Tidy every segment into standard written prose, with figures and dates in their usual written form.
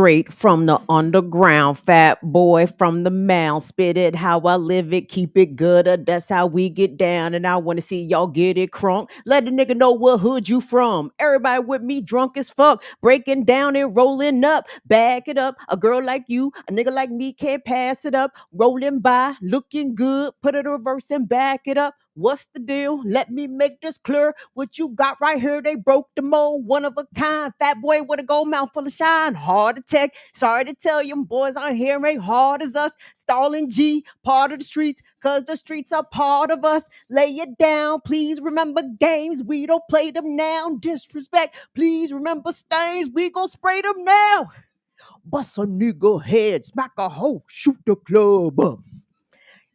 straight from the underground. Fat boy from the mound. Spit it how I live it. Keep it good. That's how we get down. And I want to see y'all get it crunk. Let the nigga know what hood you from. Everybody with me drunk as fuck. Breaking down and rolling up. Back it up. A girl like you, a nigga like me can't pass it up. Rolling by, looking good. Put it in reverse and back it up. What's the deal? Let me make this clear. What you got right here, they broke the mold. One of a kind. Fat boy with a gold mouth full of shine. Hard to tech. Sorry to tell you, boys on here ain't hard as us. Stalling G, part of the streets, cause the streets are part of us. Lay it down. Please remember games. We don't play them now. Disrespect. Please remember stains. We gon' spray them now. Bust a nigga head. Smack a hoe. Shoot the club up.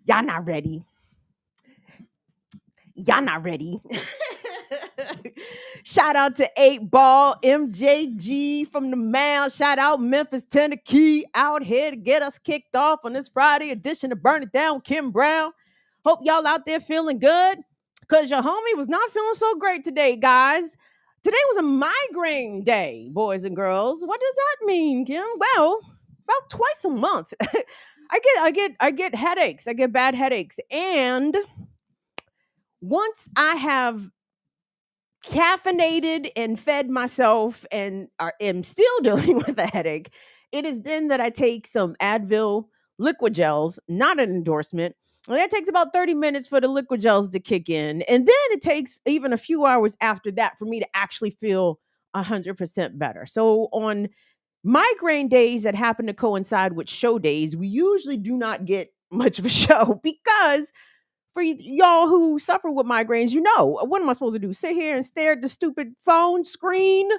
Y'all not ready. Y'all not ready. Shout out to 8 Ball, MJG from the mound. Shout out Memphis, Tennessee, out here to get us kicked off on this Friday edition of Burn It Down with Kim Brown. Hope y'all out there feeling good, because your homie was not feeling so great today, guys. Today was a migraine day, boys and girls. What does that mean, Kim? Well, about twice a month. I get headaches. I get bad headaches. And once I have caffeinated and fed myself and am still dealing with a headache, it is then that I take some Advil liquid gels, not an endorsement. And that takes about 30 minutes for the liquid gels to kick in. And then it takes even a few hours after that for me to actually feel 100% better. So on migraine days that happen to coincide with show days, we usually do not get much of a show, because for y'all who suffer with migraines, you know, what am I supposed to do? Sit here and stare at the stupid phone screen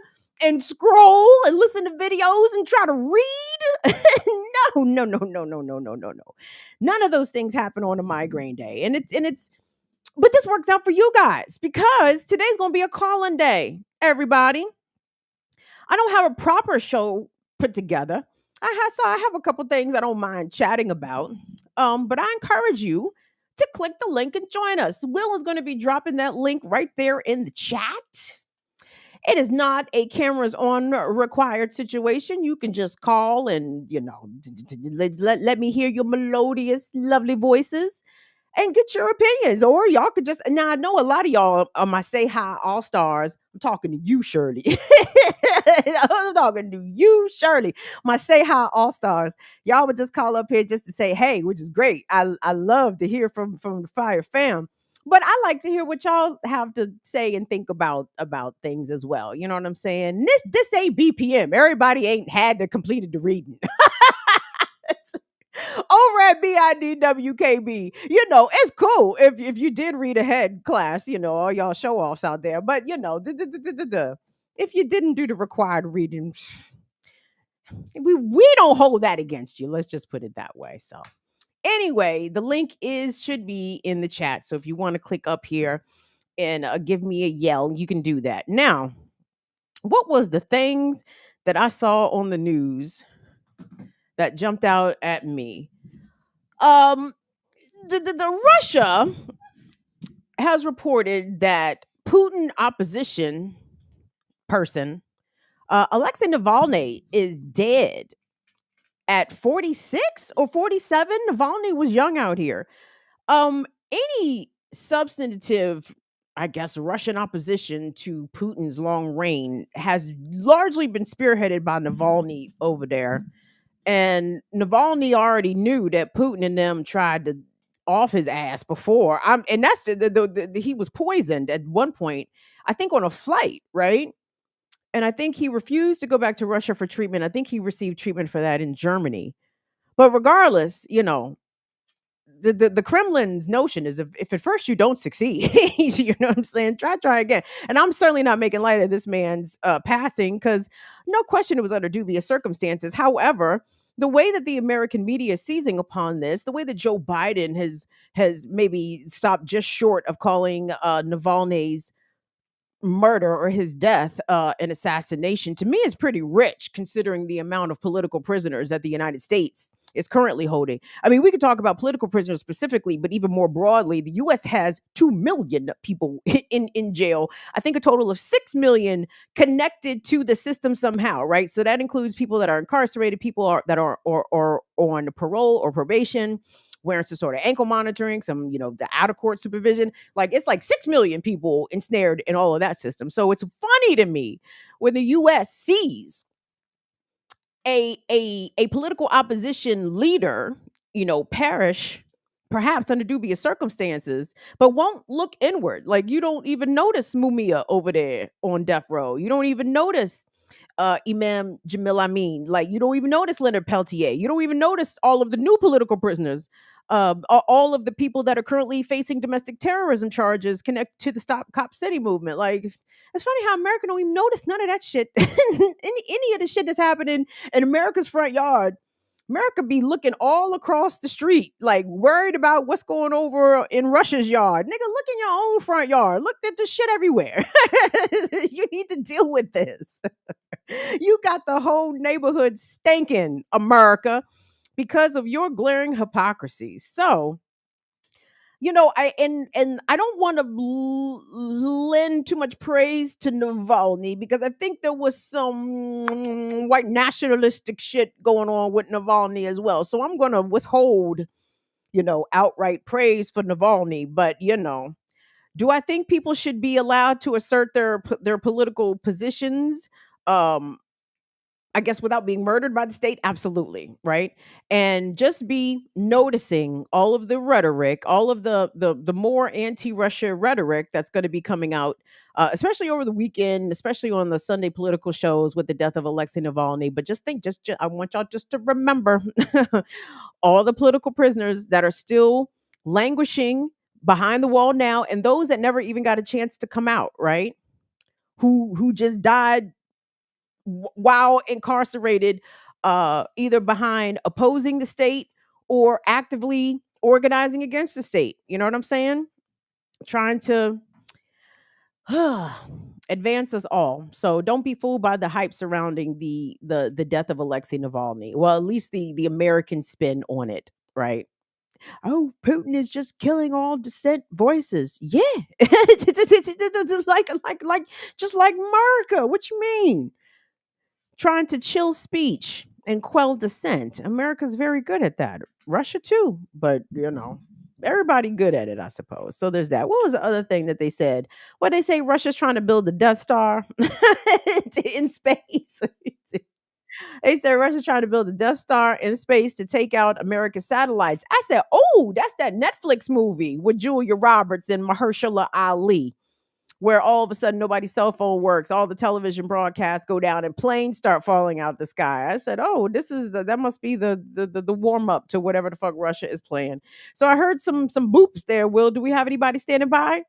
and scroll and listen to videos and try to read? No. None of those things happen on a migraine day. But this works out for you guys, because today's going to be a call-in day, everybody. I don't have a proper show put together. I have a couple things I don't mind chatting about. But I encourage you to click the link and join us. Will is going to be dropping that link right there in the chat. It is not a cameras on required situation. You can just call and, let me hear your melodious, lovely voices and get your opinions. Or y'all could just, now I know a lot of y'all are my Say Hi All Stars. I'm talking to you, Shirley. I'm talking to you, Shirley. My Say Hi All Stars. Y'all would just call up here just to say hey, which is great. I love to hear from the Fire fam. But I like to hear what y'all have to say and think about things as well. You know what I'm saying? This ain't BPM. Everybody ain't had to completed the reading. Over at BIDWKB, it's cool if you did read ahead class, all y'all show offs out there. But if you didn't do the required reading, we don't hold that against you. Let's just put it that way. So anyway, the link should be in the chat. So if you want to click up here and give me a yell, you can do that. Now, what was the things that I saw on the news that jumped out at me? The Russia has reported that Putin opposition person, Alexei Navalny, is dead at 46 or 47. Navalny was young out here. Any substantive, I guess, Russian opposition to Putin's long reign has largely been spearheaded by Navalny over there. And Navalny already knew that Putin and them tried to off his ass before. And that's he was poisoned at one point, I think on a flight, right? And I think he refused to go back to Russia for treatment. I think he received treatment for that in Germany. But regardless, the Kremlin's notion is if at first you don't succeed, you know what I'm saying? Try again. And I'm certainly not making light of this man's passing, because no question it was under dubious circumstances. However, the way that the American media is seizing upon this, the way that Joe Biden has maybe stopped just short of calling Navalny's murder or his death an assassination, to me is pretty rich, considering the amount of political prisoners that the United States is currently holding. I mean, we could talk about political prisoners specifically, but even more broadly, the U.S. has 2 million people in jail. I think a total of 6 million connected to the system somehow, right? So that includes people that are incarcerated, that are or on parole or probation, wearing some sort of ankle monitoring, some, the out of court supervision. Like, it's like 6 million people ensnared in all of that system. So it's funny to me when the US sees a political opposition leader, perish perhaps under dubious circumstances, but won't look inward. Like, you don't even notice Mumia over there on death row. You don't even notice Imam Jamil Amin. Like, you don't even notice Leonard Peltier. You don't even notice all of the new political prisoners, all of the people that are currently facing domestic terrorism charges connected to the Stop Cop City movement. Like, it's funny how America don't even notice none of that shit. any of the shit that's happening in America's front yard. America be looking all across the street, like worried about what's going over in Russia's yard. Nigga, look in your own front yard. Look at the shit everywhere. You need to deal with this. You got the whole neighborhood stinking, America, because of your glaring hypocrisy. So, I don't want to lend too much praise to Navalny, because I think there was some white nationalistic shit going on with Navalny as well. So I'm going to withhold, outright praise for Navalny. But, do I think people should be allowed to assert their political positions? I guess without being murdered by the state? Absolutely, right? And just be noticing all of the rhetoric, all of the more anti-Russia rhetoric that's going to be coming out, especially over the weekend, especially on the Sunday political shows with the death of Alexei Navalny. But I want y'all just to remember all the political prisoners that are still languishing behind the wall now, and those that never even got a chance to come out, right? Who just died while incarcerated, either behind opposing the state or actively organizing against the state. You know what I'm saying? Trying to advance us all. So don't be fooled by the hype surrounding the death of Alexei Navalny. Well, at least the American spin on it, right? Oh, Putin is just killing all dissent voices. Yeah. like just like America. What you mean? Trying to chill speech and quell dissent. America's very good at that. Russia too, but everybody good at it, I suppose. So there's that. What was the other thing that they said? What they say Russia's trying to build the Death Star in space. They said Russia's trying to build a Death Star in space to take out American satellites. I said, oh, that's that Netflix movie with Julia Roberts and Mahershala Ali, where all of a sudden nobody's cell phone works, all the television broadcasts go down, and planes start falling out the sky. I said, "Oh, that must be the warm up to whatever the fuck Russia is playing." So I heard some boops there. Will, do we have anybody standing by?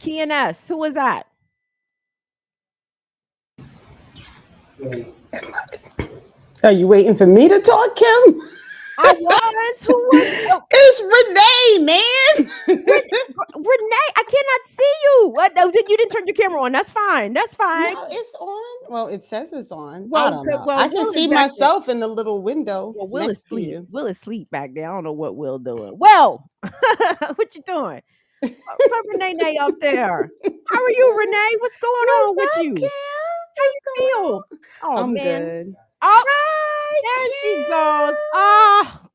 KNS, who was that? Are you waiting for me to talk, Kim? I was. Who was it? Oh, It's Renee, man. Renee, I cannot see you. What? Oh, you didn't turn your camera on. That's fine. That's fine. No, it's on. Well, it says it's on. Well, I don't know. well, I can Will is see back there. myself in the little window Well, Will is next to asleep. you. Will is asleep back there. I don't know what Will doing. Well, what you doing? Put Renee up there. How are you, Renee? What's going on with you? Kim? How you feel? Oh I'm man. good. Oh, Hi, there she Kim. goes. Oh,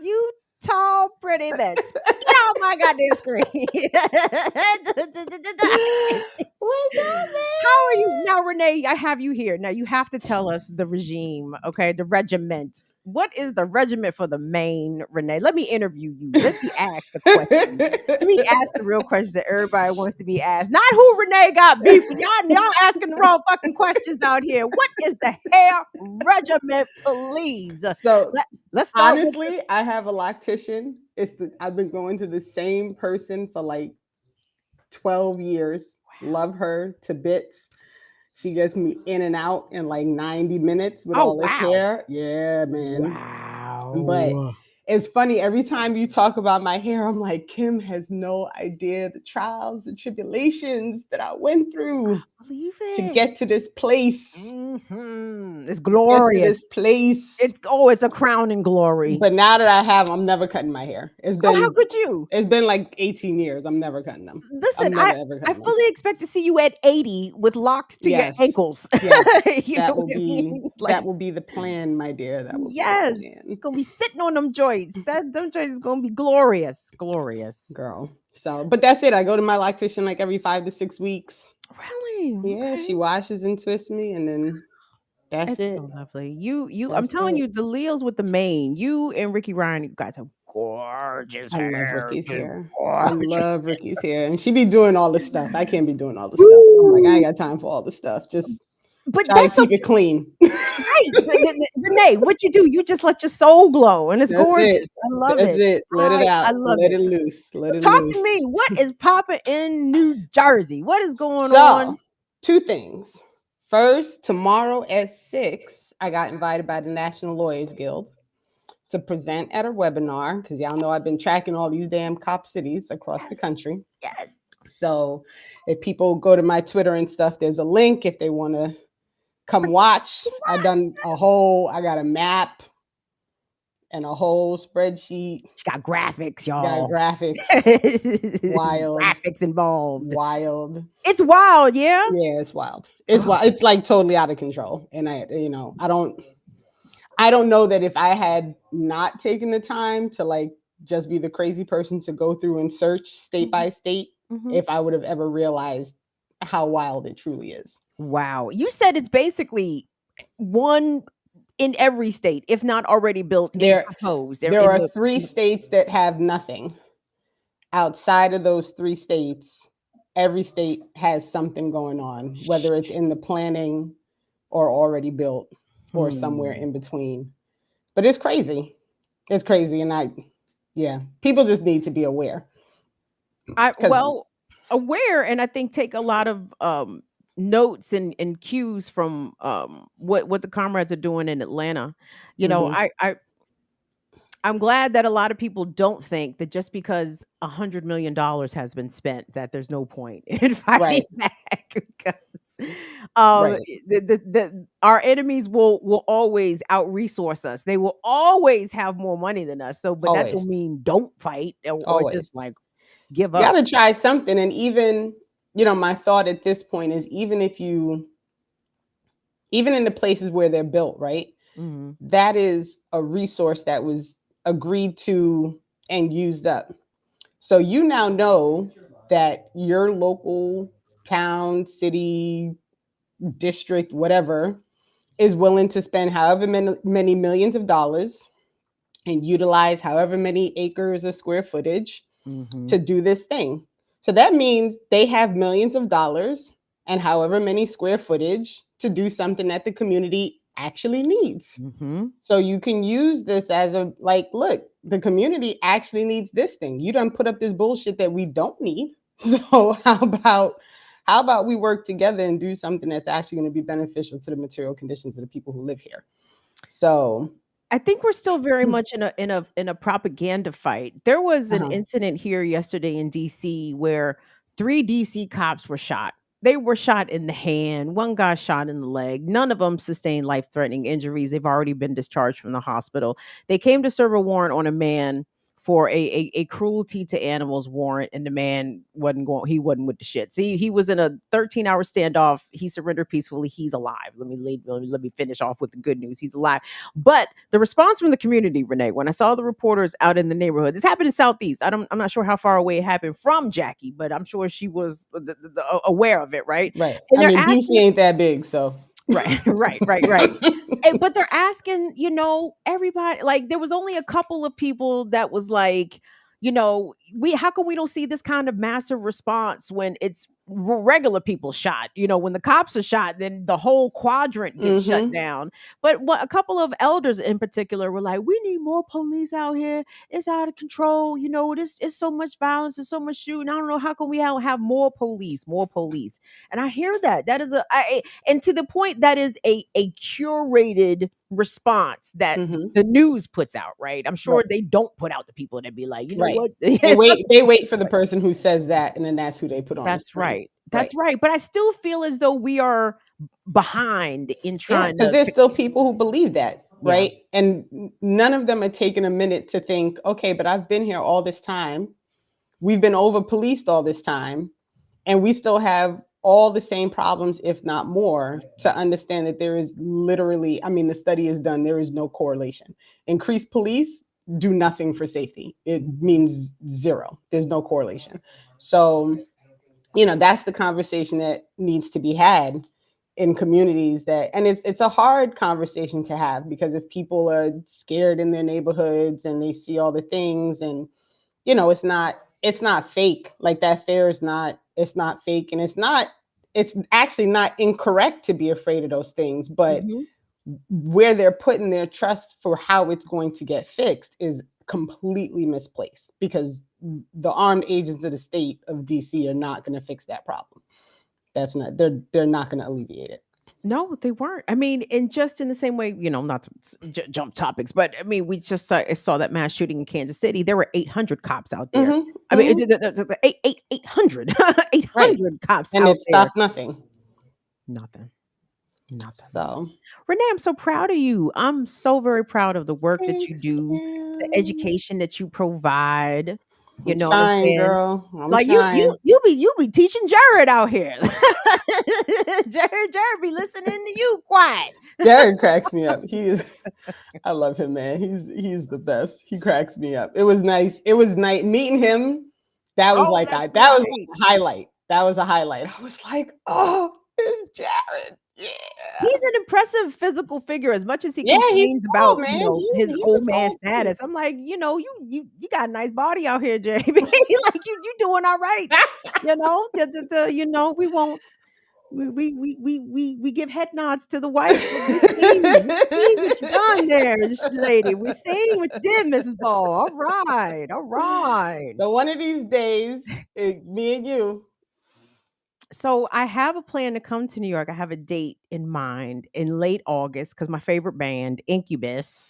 you tall, pretty bitch. Get off my goddamn screen. What's up, man? How are you? Now, Renee, I have you here. Now, you have to tell us the regime, okay? The regiment. What is the regiment for the main, Renee? Let me interview you. Let me ask the question. Let me ask the real questions that everybody wants to be asked. Not who Renee got beef with. Y'all asking the wrong fucking questions out here. What is the hair regiment, please? So Let's start honestly, I have a loctician. I've been going to the same person for like 12 years. Wow. Love her to bits. She gets me in and out in like 90 minutes with Oh, all this wow. hair. Yeah, man. Wow. But It's funny, every time you talk about my hair, I'm like, Kim has no idea the trials and tribulations that I went through Believe to it. get to this place. It's To get to this glorious. place. It's a crowning glory. But now that I have, I'm never cutting my hair. Oh, how could you? It's been like 18 years. I'm never cutting them. Listen, I'm never ever I cutting them. fully expect to see you at 80 with locks to your Yes. ankles. Yes. You That know will what I be mean? Like, that will be the plan, my dear. That will be yes, the plan. gonna be sitting on them joints. Them joints is gonna be glorious, glorious. Girl. So, but that's it. I go to my loctician like every 5 to 6 weeks. Really? Yeah, Okay. she washes and twists me, and then that's It's it. so lovely. I'm That's telling it. you, the Leos with the mane, you and Ricky Ryan, you guys have gorgeous I love hair. Ricky's Just hair. I gorgeous. love Ricky's hair, and she be doing all the stuff. I can't be doing all the stuff. I'm like, I Woo! ain't got time for all the stuff. Just But try to that's so keep it clean. right. Renee, what you do, you just let your soul glow, and it's That's it. gorgeous. I love That's it. it. Let it I out. love Let it it. loose. Let it Talk loose. to me. What is popping in New Jersey? What is going So, on? 2 things. First, tomorrow at 6, I got invited by the National Lawyers Guild to present at a webinar because y'all know I've been tracking all these damn cop cities across the Yes. country. Yes. So, if people go to my Twitter and stuff, there's a link if they want to come watch. I got a map and a whole spreadsheet. She got graphics, Got y'all. graphics. Wild. Graphics involved. Wild. It's wild, yeah. Yeah, it's wild. It's wild. It's like totally out of control. And I don't know that if I had not taken the time to like just be the crazy person to go through and search state by state, if I would have ever realized how wild it truly is. Wow. You said it's basically one in every state, if not already built and proposed. There are 3 states that have nothing. Outside of those 3 states, every state has something going on, whether it's in the planning or already built or somewhere in between. But it's crazy. It's crazy. And people just need to be aware. Aware, and I think take a lot of notes and cues from what the comrades are doing in Atlanta. You know, I'm glad that a lot of people don't think that just because $100 million has been spent that there's no point in fighting back, because our enemies will always out resource us. They will always have more money than us. So, but that don't mean don't fight or just like give up. You got to try something. And even, my thought at this point is even in the places where they're built, right? That is a resource that was agreed to and used up. So you now know that your local town, city, district, whatever, is willing to spend however many millions of dollars and utilize however many acres of square footage to do this thing. So that means they have millions of dollars and however many square footage to do something that the community actually needs. So you can use this as look, the community actually needs this thing. You done put up this bullshit that we don't need. So how about we work together and do something that's actually going to be beneficial to the material conditions of the people who live here. So I think we're still very much in a propaganda fight. There was an incident here yesterday in DC where 3 DC cops were shot. They were shot in the hand. One guy shot in the leg. None of them sustained life-threatening injuries. They've already been discharged from the hospital. They came to serve a warrant on a man for a cruelty to animals warrant, and the man wasn't with the shit. See, he was in a 13-hour standoff. He surrendered peacefully. He's alive. Let me finish off with the good news. He's alive. But the response from the community, Renee, when I saw the reporters out in the neighborhood, this happened in Southeast. I'm not sure how far away it happened from Jackie, but I'm sure she was aware of it, right? Right. And DC ain't that big, so. Right. But they're asking, everybody, like there was only a couple of people that was like, how come we don't see this kind of massive response when it's regular people shot. When the cops are shot, then the whole quadrant gets shut down. But what a couple of elders in particular were like, we need more police out here. It's out of control. It's so much violence and so much shooting. I don't know, how can we have more police, And I hear that. That is and to the point, that is a curated response that the news puts out, right? I'm sure they don't put out the people that be like, you know what? They wait for the person who says that, and then that's who they put on. That's right. That's right. But I still feel as though we are behind in trying because there's still people who believe that, right? And none of them are taking a minute to think, okay, but I've been here all this time. We've been over policed all this time, and we still have all the same problems, if not more, to understand that there is literally, the study is done, there is no correlation. Increased police do nothing for safety. It means zero. There's no correlation. So, that's the conversation that needs to be had in communities and it's a hard conversation to have, because if people are scared in their neighborhoods and they see all the things, and, it's not fake. Like, that fear it's not fake. And it's actually not incorrect to be afraid of those things, but where they're putting their trust for how it's going to get fixed is completely misplaced, because the armed agents of the state of DC are not going to fix that problem. They're not going to alleviate it. No, they weren't. And just in the same way, not to jump topics, but we just saw that mass shooting in Kansas City. There were 800 cops out there. 800 cops and out it stopped there. Nothing. So, Renee, I'm so proud of you. I'm so very proud of the work that you do, the education that you provide. You know what I'm saying, girl? Like you be teaching Jared out here. Jared be listening to you quiet. Jared cracks me up. I love him, man. He's the best. He cracks me up. It was nice. Meeting him. That was was a highlight. That was a highlight. I was like, oh, it's Jared. Yeah. He's an impressive physical figure, as much as he complains about his old man status. I'm like, you got a nice body out here, JB. Like you doing all right. We won't. We give head nods to the wife. We see what you done there, lady. We see what you did, Mrs. Ball. All right. So one of these days, me and you. So I have a plan to come to New York. I have a date in mind in late August, because my favorite band, Incubus,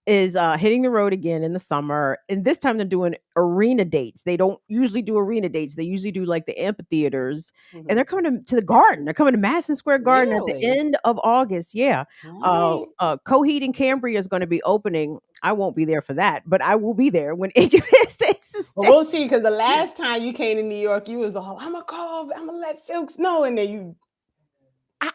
is hitting the road again in the summer. And this time they're doing arena dates. They don't usually do arena dates. They usually do like the amphitheaters. And they're coming to the Garden. They're coming to Madison Square Garden at the end of August. Yeah. Coheed and Cambria is going to be opening. I won't be there for that, but I will be there when Incubus takes the stage. Well, we'll see, because the last time you came to New York, you was all, I'm gonna let folks know, and then you. I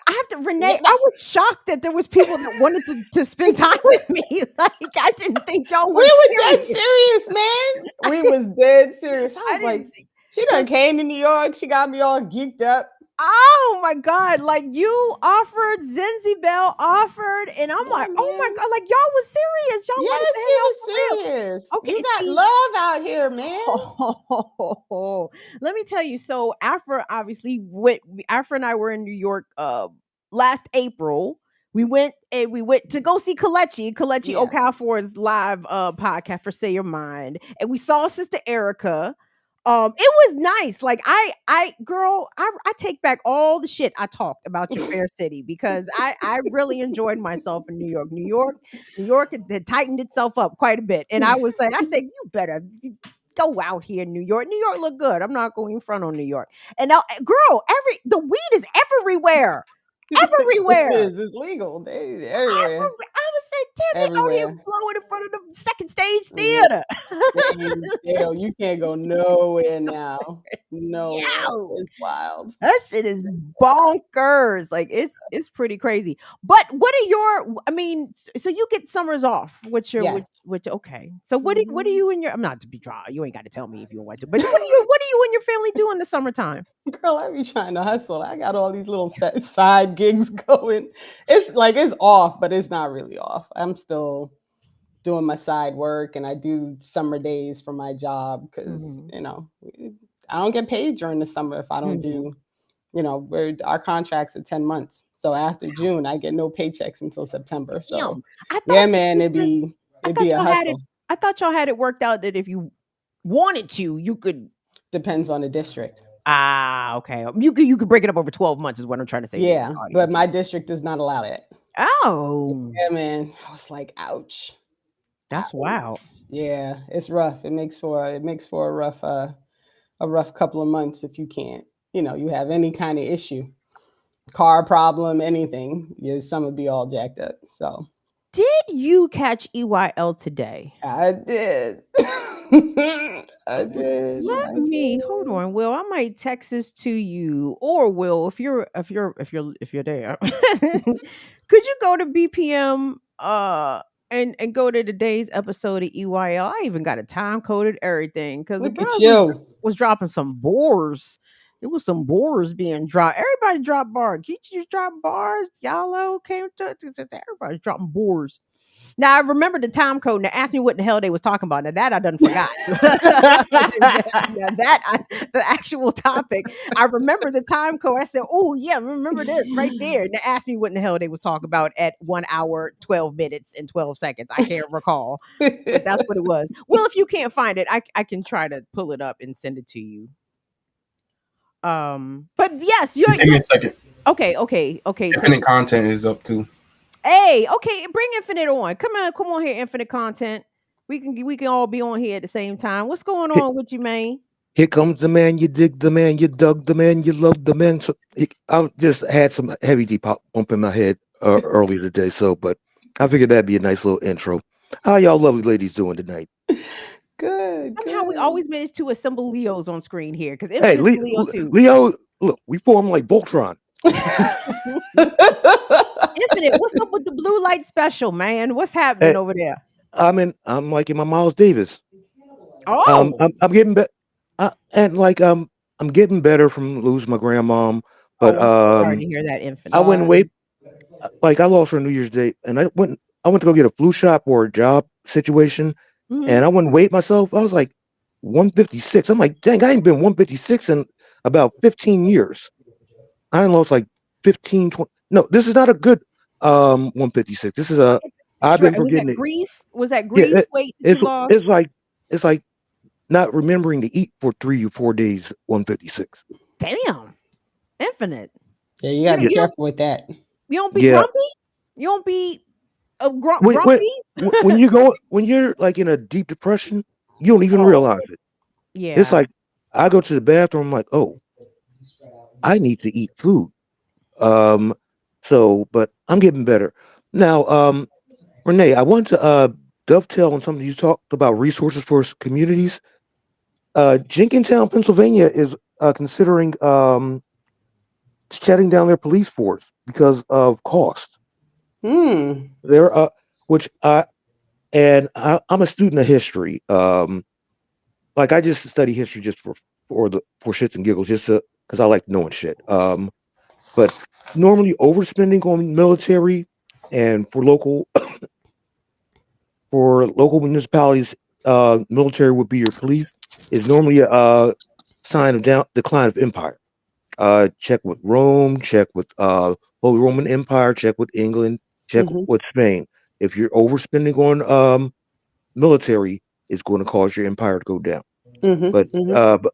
have to, Renee, I was shocked that there was people that wanted to spend time with me. Like, I didn't think y'all were. We were dead serious, man. We was dead serious. I was like, she done came to New York. She got me all geeked up. Oh my God. Like, you offered, Zenzi Bell offered, and I'm like, oh my God, like, y'all was serious. Y'all wanted to hang out for serious. Okay, you got love out here, man. Let me tell you. So Afra and I were in New York last April. We went to go see Kelechi Okafor's live podcast for Say Your Mind, and we saw Sister Erica. It was nice. Like, I take back all the shit I talked about your fair city, because I really enjoyed myself in New York. New York had tightened itself up quite a bit, and I said, you better go out here in New York. New York look good. I'm not going in front on New York. And now, girl, the weed is everywhere. Everywhere. It's legal. Everywhere. I was saying, damn, they out here blowing in front of the second stage theater. You can't go nowhere now. No, it's wild. That shit is bonkers. Like, it's pretty crazy. But what are so you get summers off, which okay. So what do you and your, I'm not to be dry, you ain't got to tell me if you want to, but what do you and your family do in the summertime? Girl, I be trying to hustle. I got all these little side gigs going. It's off, but it's not really off. I'm still doing my side work, and I do summer days for my job, because I don't get paid during the summer if I don't Mhm. do, our contracts are 10 months. So after June, I get no paychecks until September. So Damn. I yeah, thought that man, you it'd just be I it'd thought be a y'all had it hustle. I thought y'all had it worked out that if you wanted to, you could. Depends on the district. Okay. You could break it up over 12 months is what I'm trying to say to the Yeah, but audience my here. district does not allow that. Oh, Yeah, man. I was like, ouch. that's wild. Yeah, it's rough. It makes for a rough couple of months if you can't, you have any kind of issue, car problem, anything. Your sum would be all jacked up. So Did you catch EYL today? I did. I did. Let I me hold did. on, Will. I might text this to you, or Will, if you're there. Could you go to BPM and go to today's episode of EYL? I even got a time coded everything because the Look at bros you. was dropping some bores. It was some bores being dropped. Everybody dropped bars. Geechee dropped bars. Yellow came to everybody's dropping bores. Now I remember the time code. Now ask me what in the hell they was talking about. Now that I done forgot. Now that the actual topic, I remember the time code. I said, "Oh yeah, remember this right there." And they asked me what in the hell they was talking about at 1 hour, 12 minutes, and 12 seconds. I can't recall, but that's what it was. Well, if you can't find it, I can try to pull it up and send it to you. But yes, you're Just give me a second. okay. Infinite content is up too. Hey, okay, bring Infinite on. Come on here, Infinite Content. We can all be on here at the same time. What's going Here, on with you, man? here comes the man. You dig the man. You dug the man. You love the man. So I just had some heavy deep pop bump in my head earlier today. So, but I figured that'd be a nice little intro. How y'all lovely ladies doing tonight? Good, Somehow we good. always manage to assemble Leos on screen here because Hey, Infinite's a Leo too. Leo, look, we form like Voltron. Infinite, what's up with the blue light special, man? What's happening Hey, over there? I'm like in my Miles Davis. Oh, I'm getting better, and like I'm getting better from losing my grandmom. But I'm so sorry to hear that, I Infinite. went Sorry. way like I lost her New Year's Day, and I went to go get a flu shot for a job situation, Hmm. and I wouldn't weight myself. I was like 156. I'm like, dang, I ain't been 156 in about 15 years. I ain't lost like 15, 20. No, this is not a good 156. This is a I've been Was forgetting that it. grief? Was that Yeah, grief weight that you it's lost? it's like not remembering to eat for 3 or 4 days. 156. Damn, Infinite. Yeah, you You gotta don't be Yeah, you don't careful with that. you don't be yeah. grumpy. You don't be When when grumpy. when you're like in a deep depression, you don't even Oh realize it. It's yeah. like I go to the bathroom, I'm like, oh, I need to eat food. Um, but I'm getting better now. Renee, I want to dovetail on something you talked about resources for communities. Jenkintown, Pennsylvania, is considering shutting down their police force because of cost. Hmm. They're which I'm a student of history. Like I just study history just for shits and giggles, just because I like knowing shit. But normally overspending on military and for local municipalities, military would be your police is normally a sign of decline of empire. Check with Rome, check with Holy Roman Empire, check with England, check Mm-hmm. with Spain. If you're overspending on military, it's going to cause your empire to go down. Mm-hmm. But Mm-hmm.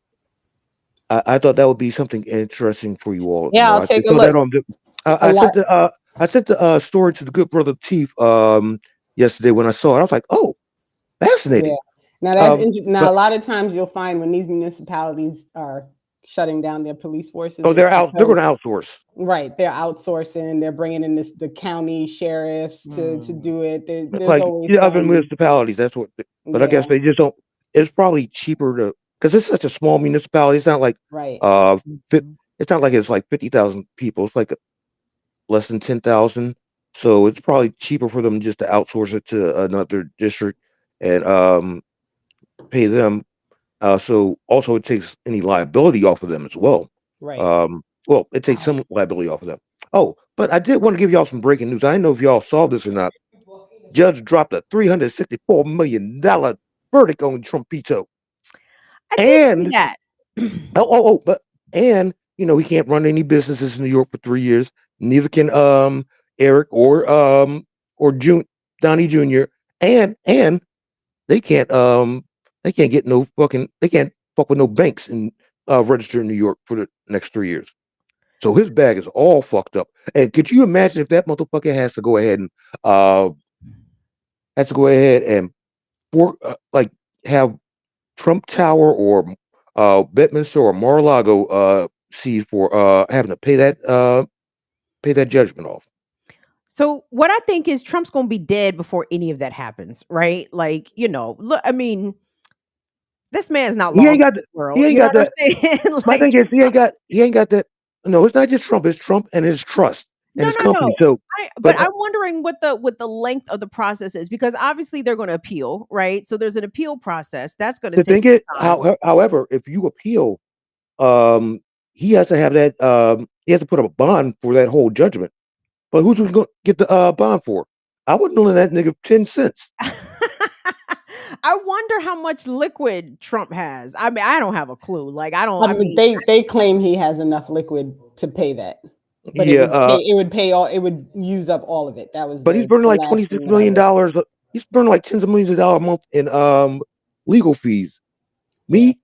I thought that would be something interesting for you all to Yeah, know. I'll I take a saw that look. on the. A lot. I sent the story to the good brother Chief yesterday when I saw it. I was like, oh, Yeah. fascinating. Now now a But lot of times you'll find when these municipalities are shutting down their police forces, oh, it's they're out. They're going because to outsource. right, they're outsourcing, they're bringing in the county sheriffs to Mm. do it. There's Like always other some. municipalities. That's what. But I Yeah, guess they just don't. It's probably cheaper to because it's such a small municipality. It's not like right. uh, fit. Mhm. It's not like it's like 50,000 people. It's like less than 10,000. So it's probably cheaper for them just to outsource it to another district and pay them. So also it takes any liability off of them as well. Right. Well, it takes some liability off of them. Oh, but I did want to give y'all some breaking news. I don't know if y'all saw this or not. Judge dropped a $364 million verdict on Trumpito. I did see And that. But and he can't run any businesses in New York for 3 years. Neither can Eric or Donnie Jr. And they can't get no fucking they can't fuck with no banks and register in New York for the next 3 years. So his bag is all fucked up. And could you imagine if that motherfucker uh has to go ahead and like have Trump Tower or Bedminster or Mar-a-Lago seized for having to pay that judgment off. So what I think is Trump's going to be dead before any of that happens, right? Like, look, I mean, this man's not He long ain't in got this he world. ain't You know got what that. I'm saying? My Like, thing is he ain't got that. No, it's not just Trump. It's Trump and his trust and no, his no, company. no. So, But but I'm wondering what the length of the process is, because obviously they're going to appeal, right? So there's an appeal process that's going to the take thing is, some time. however, if you appeal, um, he has to have that. He has to put up a bond for that whole judgment. But who's going to get the bond for? I wouldn't lend that nigga 10 cents. I wonder how much liquid Trump has. I mean, I don't have a clue. Like, I don't. I mean, They claim he has enough liquid to pay that, but Yeah, it would use up all of it. That was but he's the burning like last $26 thing that I million. read. He's burning like tens of millions of dollars a month in legal fees. Yeah. Me,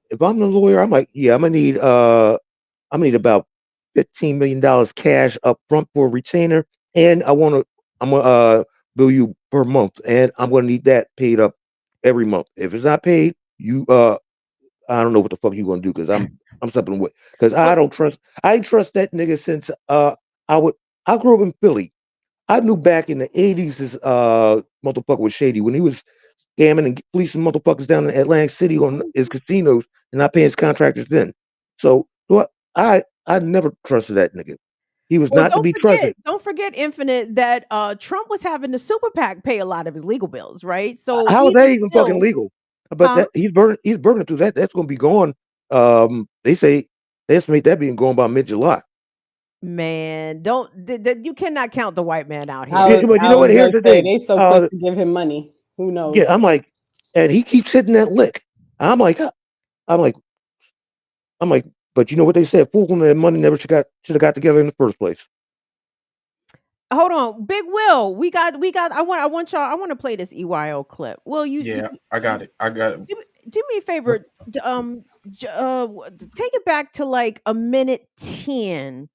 if I'm the lawyer, I'm like, yeah, I'm gonna need about $15 million cash up front for a retainer, and I'm gonna bill you per month, and I'm gonna need that paid up every month. If it's not paid, I don't know what the fuck you gonna do because I'm stepping away because but I ain't trust that nigga since I would I grew up in Philly. I knew back in the '80s this motherfucker was shady when he was scamming and fleecing motherfuckers down in Atlantic City on his casinos and not paying his contractors then. So I never trusted that nigga. He was well, not to be trusted. don't forget, Infinite, that Trump was having the super PAC pay a lot of his legal bills, right? So How is that even even fucking still, legal? But huh? that he's burning through that. That's gonna be gone. They estimate that being gone by mid-July. Man, don't you cannot count the white man out I here. was Yeah, but you I know what? was Here's gonna the say thing. they so quick to give him money. Who knows? Yeah, I'm like, and he keeps hitting that lick. I'm like, I'm like, I'm like, but you know what they said? Fools and their money never should have got together in the first place. Hold on, Big Will. We got. I want to play this EYO clip. Will Yeah, I got it. I got it. do me a favor? Take it back to like a minute 10.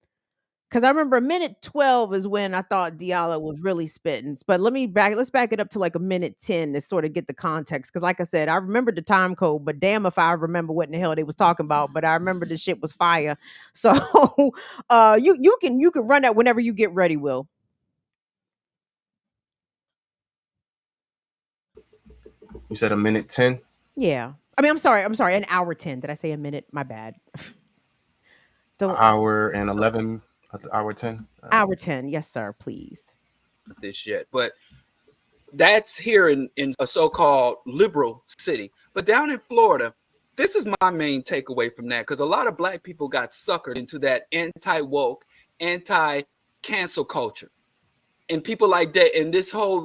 Because I remember a minute 12 is when I thought Diallo was really spitting. But let's back it up to like a minute 10 to sort of get the context. Because like I said, I remember the time code, but damn if I remember what in the hell they was talking about. But I remember the shit was fire. So you can run that whenever you get ready, Will. You said a minute 10, Yeah. I mean, I'm sorry, an hour 10. Did I say a minute? My bad. Don't hour and 11, hour 10. hour 10. Yes, sir, please. This yet, but that's here in a so-called liberal city. But down in Florida, this is my main takeaway from that, because a lot of black people got suckered into that anti-woke, anti-cancel culture. And people like that, and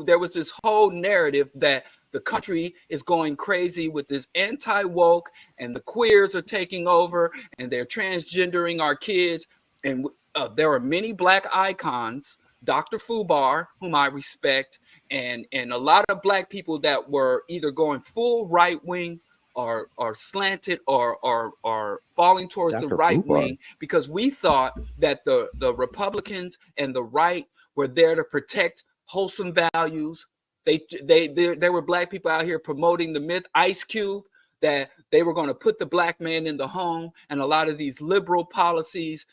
there was this whole narrative that the country is going crazy with this anti-woke, and the queers are taking over, and they're transgendering our kids. And there are many black icons, Dr. Fubar, whom I respect, and a lot of black people that were either going full right wing or slanted or falling towards the Dr. right Fubar. wing, because we thought that the Republicans and the right were there to protect wholesome values. There were black people out here promoting the myth, Ice Cube, that they were going to put the black man in the home, and a lot of these liberal policies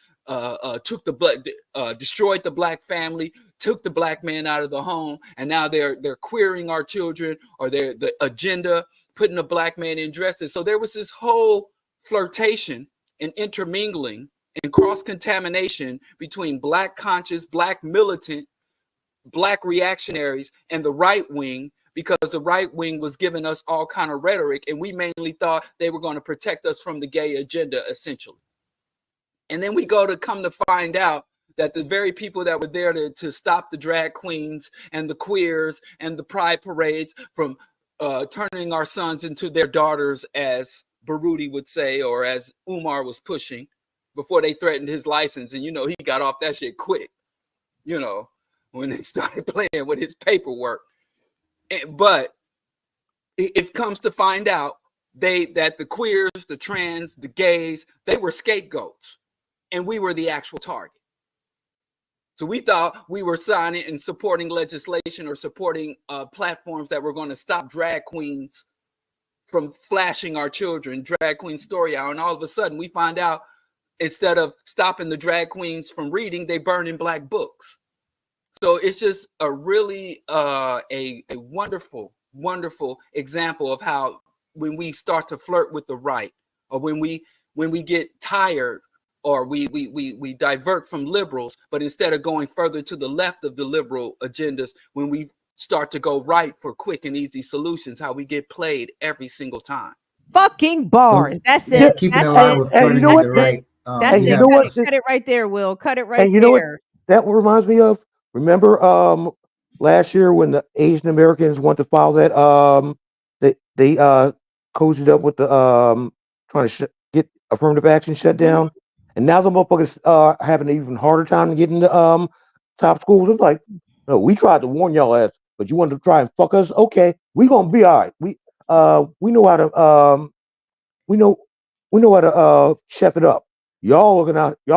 destroyed the black family, took the black man out of the home, and now they're queering our children, or the agenda putting the black man in dresses. So there was this whole flirtation and intermingling and cross-contamination between black conscious, black militant, black reactionaries and the right wing, because the right wing was giving us all kind of rhetoric, and we mainly thought they were going to protect us from the gay agenda, essentially. And then we come to find out that the very people that were there to stop the drag queens and the queers and the pride parades from turning our sons into their daughters as Baruti would say, or as Umar was pushing before they threatened his license. And, he got off that shit quick, when they started playing with his paperwork. But it comes to find out that the queers, the trans, the gays, they were scapegoats, and we were the actual target. So we thought we were signing and supporting legislation or supporting platforms that were going to stop drag queens from flashing our children, Drag Queen Story Hour. And all of a sudden we find out instead of stopping the drag queens from reading, they burn in black books. So it's just a really a wonderful, wonderful example of how when we start to flirt with the right, or when we get tired, or we divert from liberals, but instead of going further to the left of the liberal agendas, when we start to go right for quick and easy solutions, how we get played every single time. Fucking bars. That's Yeah, it. keeping That's in line it. with flirting know with the what? right. That's we it. have- Cut it right there, Will. Cut it right And you know what there. that reminds me of? Remember last year when the Asian Americans want to file that they cozied up with the trying to get affirmative action shut down, and now the motherfuckers are having an even harder time to get into top schools. It's like, no, we tried to warn y'all ass, but you wanted to try and fuck us. Okay, we gonna be all right. We know how to we know how to chef it up. Y'all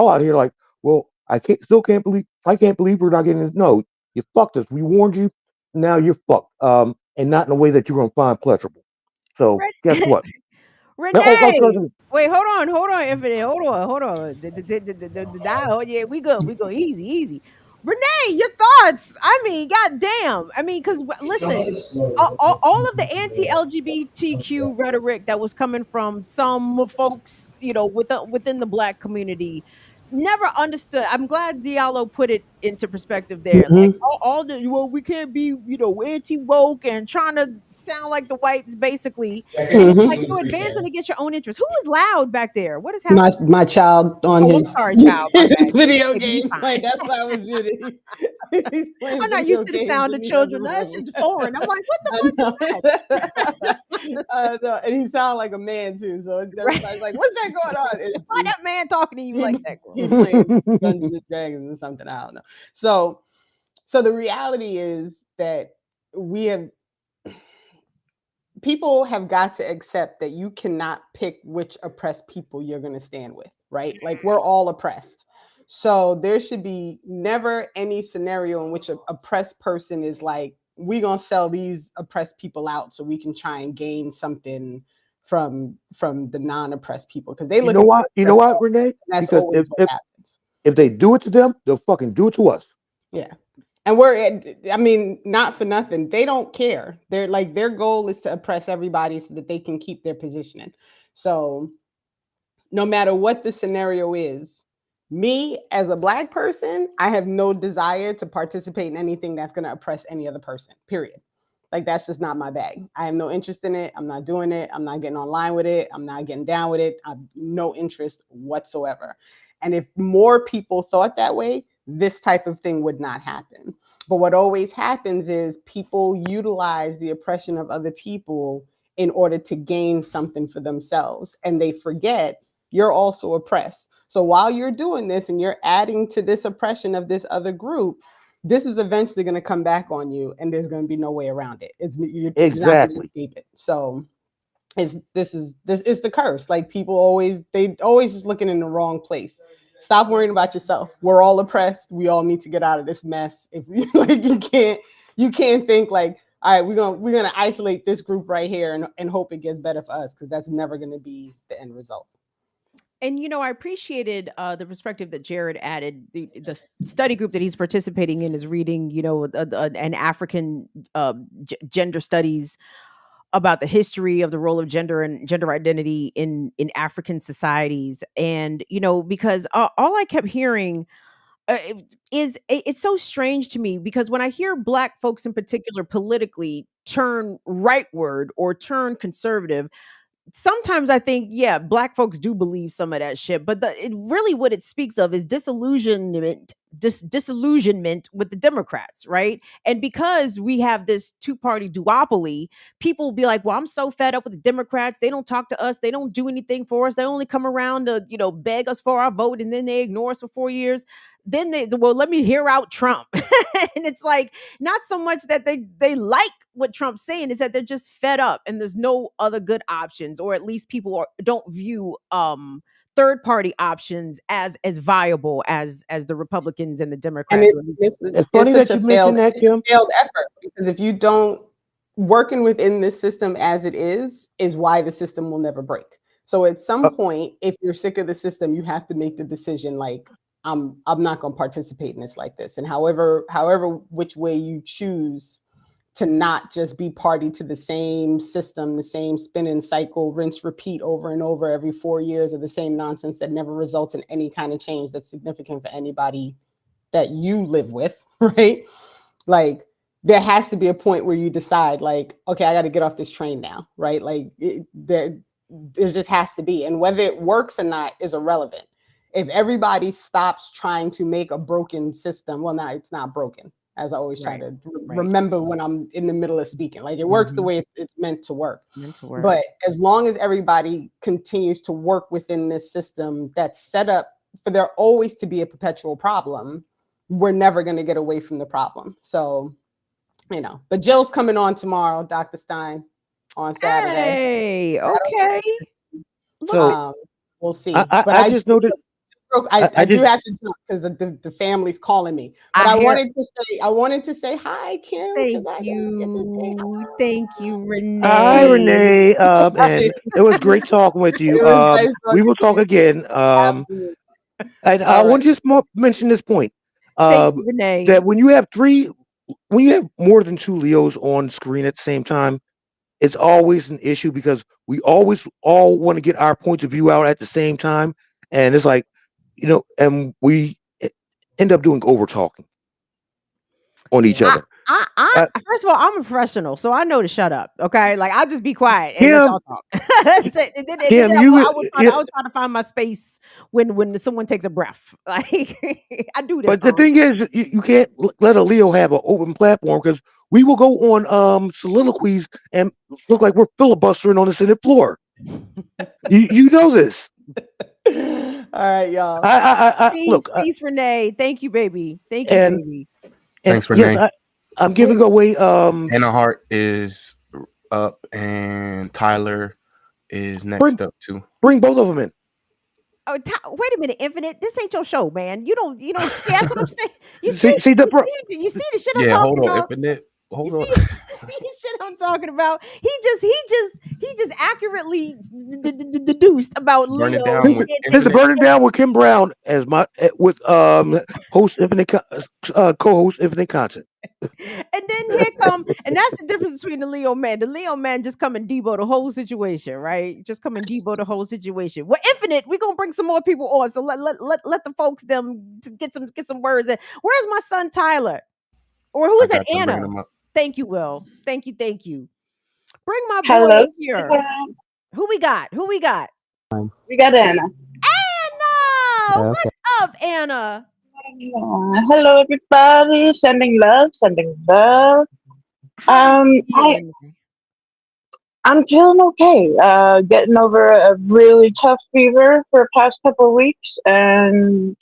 out here like, well, I can't believe we're not getting this. No, you fucked us. We warned you. Now you're fucked. And not in a way that you're gonna find pleasurable. So guess what? Renee, wait, hold on, Infinite, hold on. Yeah, we go easy. Renee, your thoughts? I mean, goddamn. I mean, because listen, all of the anti-LGBTQ rhetoric that was coming from some folks, within the Black community, never understood. I'm glad Diallo put it into perspective there. Like all the we can't be anti woke and trying to sound like the whites basically. And it's like you're advancing against your own interest. Who is loud back there? What is happening? My child on I'm his, sorry, child. My his bad. video He's game. fine. Like, that's why I was muted. He's playing I'm not video used to the games sound in of the other children. That room. shit's foreign. I'm like, what I the fuck is that? know. And he sounds like a man too. So everybody's like, "What's that going on?" Why that man talking to you like that? He's playing Dungeons and Dragons or something. I don't know. So the reality is that people have got to accept that you cannot pick which oppressed people you're going to stand with, right? Like, we're all oppressed. So there should be never any scenario in which an oppressed person is like, we're going to sell these oppressed people out so we can try and gain something from the non-oppressed people. Because they look you know what, Renee? that's Because always what happens. if they do it to them, they'll fucking do it to us. Yeah. And not for nothing. They don't care. They're like, their goal is to oppress everybody so that they can keep their positioning. So no matter what the scenario is, me as a Black person, I have no desire to participate in anything that's going to oppress any other person, period. Like, that's just not my bag. I have no interest in it. I'm not doing it. I'm not getting online with it. I'm not getting down with it. I have no interest whatsoever. And if more people thought that way, this type of thing would not happen. But what always happens is people utilize the oppression of other people in order to gain something for themselves. And they forget you're also oppressed. So while you're doing this and you're adding to this oppression of this other group, this is eventually going to come back on you, and there's going to be no way around it. You're not going to escape it. So this is the curse. Like, they always just looking in the wrong place. Stop worrying about yourself. We're all oppressed. We all need to get out of this mess. If you like, you can't think like, all right, we're gonna isolate this group right here and hope it gets better for us, because that's never going to be the end result. And I appreciated the perspective that Jared added. The study group that he's participating in is reading, an African gender studies about the history of the role of gender and gender identity in African societies. And because all I kept hearing it's so strange to me, because when I hear Black folks in particular politically turn rightward or turn conservative, sometimes I think, yeah, Black folks do believe some of that shit, but really what it speaks of is disillusionment disillusionment with the Democrats, right? And because we have this two-party duopoly, people will be like, well, I'm so fed up with the Democrats. They don't talk to us. They don't do anything for us. They only come around to, beg us for our vote, and then they ignore us for 4 years. Then well, let me hear out Trump. And it's like, not so much that they like what Trump's saying, is that they're just fed up and there's no other good options, or at least people don't view third party options as viable as the Republicans and the And Democrats. It's funny that you mentioned that, Kim. failed effort, because if you don't working within this system as it is why the system will never break. So at some point, if you're sick of the system, you have to make the decision, like, I'm not going to participate in this like this. And however which way you choose to not just be party to the same system, the same spinning cycle, rinse, repeat over and over every 4 years of the same nonsense that never results in any kind of change that's significant for anybody that you live with, right? Like, there has to be a point where you decide, like, okay, I got to get off this train now, right? Like, there just has to be. And whether it works or not is irrelevant. If everybody stops trying to make a broken system, well, now it's not broken, as I always try to remember when I'm in the middle of speaking. Like, it works the way it's meant to work. But as long as everybody continues to work within this system that's set up for there always to be a perpetual problem, we're never going to get away from the problem. So, but Jill's coming on tomorrow, Dr. Stein, on Saturday. Hey, okay. So we'll see. I just noticed. I do have to jump because the family's calling me. But I wanted to say hi, Kim. Thank you, Renee. Hi, Renee. And it was great talking with you. We will talk again. And I want to just mention this point. Thank you, Renee. That when you have more than two Leos on screen at the same time, it's always an issue, because we always all want to get our points of view out at the same time. And it's like, and we end up doing over talking on each other. First of all, I'm a professional, so I know to shut up. Okay, like, I'll just be quiet and let y'all talk. I will try to find my space when someone takes a breath. Like, I do this. But the thing is, you can't let a Leo have an open platform, because we will go on soliloquies and look like we're filibustering on the Senate floor. you know this. All right, y'all. Peace, Renee. Thank you, baby. Thank you, baby. Thanks, Renee. Yes, I'm giving away. Hannah Hart is up, and Tyler is next up too. Bring both of them in. Oh, wait a minute, Infinite. This ain't your show, man. You don't. That's what I'm saying. You see the shit I'm talking about. Hold on, Infinite. Hold on. Shit I'm talking about. He just accurately deduced about Burn Leo. It Down with This is Burn It Down with Kim Brown as with host Infinite co-host Infinite Content. And then here come, and that's the difference between the Leo man. The Leo man just come and debo the whole situation, right? Just come and debo the whole situation. Well, Infinite, we're gonna bring some more people on. So let the folks them get some words in. Where's my son Tyler? Or who is that? Anna. Thank you, Will. Thank you. Bring my boy in here. Who we got? We got Anna. Anna! Okay. What's up, Anna? Hello, everybody. Sending love. I'm feeling okay. Getting over a really tough fever for the past couple of weeks, and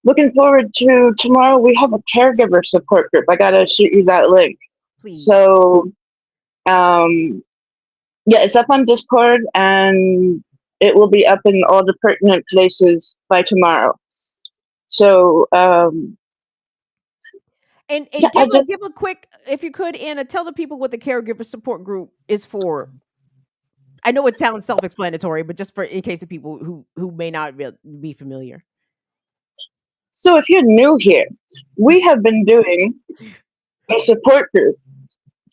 looking forward to tomorrow. We have a caregiver support group. I gotta shoot you that link. Please. So, it's up on Discord, and it will be up in all the pertinent places by tomorrow. So, give a quick, if you could, Anna, tell the people what the caregiver support group is for. I know it sounds self-explanatory, but just in case of people who may not be familiar. So if you're new here, we have been doing a support group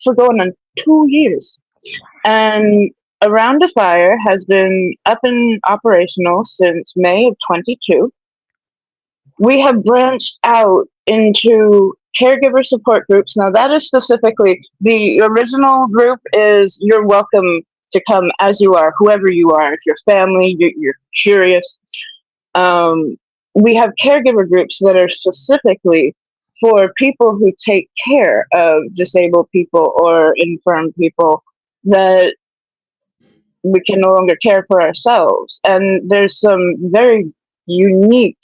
for going on 2 years. And Around the Fire has been up and operational since May of 22. We have branched out into caregiver support groups. Now that is specifically, the original group is you're welcome to come as you are, whoever you are. If you're family, you're curious. we have caregiver groups that are specifically for people who take care of disabled people or infirm people that we can no longer care for ourselves. And there's some very unique